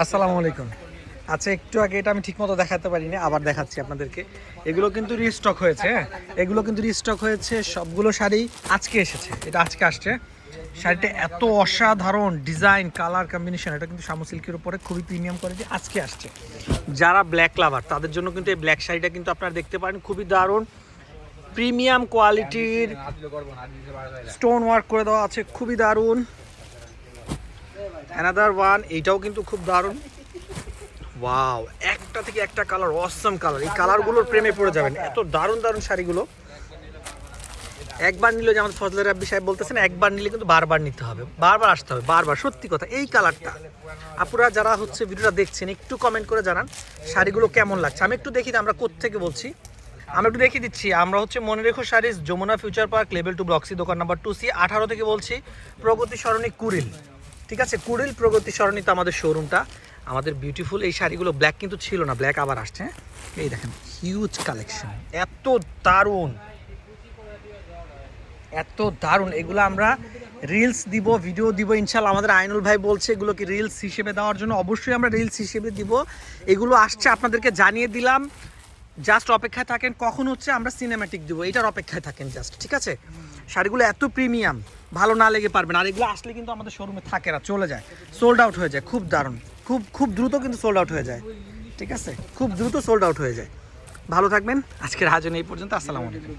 আসসালামু আলাইকুম। আচ্ছা, একটু আগে এটা আমি ঠিকমতো দেখাতে পারিনি, আবার দেখাচ্ছি আপনাদেরকে। এগুলো কিন্তু রিস্টক হয়েছে, হ্যাঁ, এগুলো কিন্তু রিস্টক হয়েছে। সবগুলো শাড়ি আজকে এসেছে, এটা আজকে আসছে। শাড়িটা এত অসাধারণ ডিজাইন, কালার কম্বিনেশন, এটা কিন্তু শামু সিল্কের উপরে খুবই প্রিমিয়াম কোয়ালিটি আজকে আসছে। যারা ব্ল্যাক লাভার তাদের জন্য কিন্তু এই ব্ল্যাক শাড়িটা কিন্তু আপনারা দেখতে পারেন, খুবই দারুণ প্রিমিয়াম কোয়ালিটির স্টোন ওয়ার্ক করে দেওয়া আছে, খুবই দারুণ। অ্যানাদার ওয়ান, এইটাও কিন্তু খুব দারুণ। ওয়াও, একটা থেকে একটা কালার, অসম কালার। এই কালারগুলোর প্রেমে পড়ে যাবেন, এত দারুণ দারুণ শাড়িগুলো। একবার নিলে, যেমন ফজলে রাব্বি সাহেব বলতেছেন, একবার নিলে কিন্তু বারবার নিতে হবে, বারবার আসতে হবে, বারবার। সত্যি কথা, এই কালারটা আপুরা যারা হচ্ছে ভিডিওটা দেখছেন, একটু কমেন্ট করে জানান শাড়িগুলো কেমন লাগছে। আমি একটু দেখি আমরা কোত্থেকে বলছি, আমরা একটু দেখিয়ে দিচ্ছি। আমরা হচ্ছে মনে রেখো sarees, Jamuna future park, level 2 block C, দোকান নাম্বার 2C 18 থেকে বলছি। প্রগতি সরণি কুড়িল, ঠিক আছে, কুড়িল প্রগতি সরণিতে আমাদের শোরুমটা। আমাদের বিউটিফুল এই শাড়িগুলো ব্ল্যাক কিন্তু ছিল না, ব্ল্যাক আবার আসছে। এই দেখেন, হিউজ কালেকশন, এত দারুণ, এত দারুণ। এগুলো আমরা রিলস দিব, ভিডিও দিব ইনশাল্লাহ। আমাদের আইনুল ভাই বলছে এগুলোকে রিলস হিসেবে দেওয়ার জন্য, অবশ্যই আমরা রিলস হিসেবে দিব। এগুলো আসছে, আপনাদেরকে জানিয়ে দিলাম। জাস্ট অপেক্ষায় থাকেন, কখন হচ্ছে আমরা সিনেম্যাটিক দিব, এটার অপেক্ষায় থাকেন জাস্ট, ঠিক আছে। শাড়িগুলো এত প্রিমিয়াম, ভালো না লেগে পারবেন। আর এগুলো আসলে কিন্তু আমাদের শোরুমে থাকে না, চলে যায়, সোল্ড আউট হয়ে যায়। খুব দারুণ, খুব খুব দ্রুত কিন্তু সোল্ড আউট হয়ে যায়, ঠিক আছে, খুব দ্রুত সোল্ড আউট হয়ে যায়। ভালো থাকবেন, আজকের আয়োজন এই পর্যন্ত। আসসালামু আলাইকুম।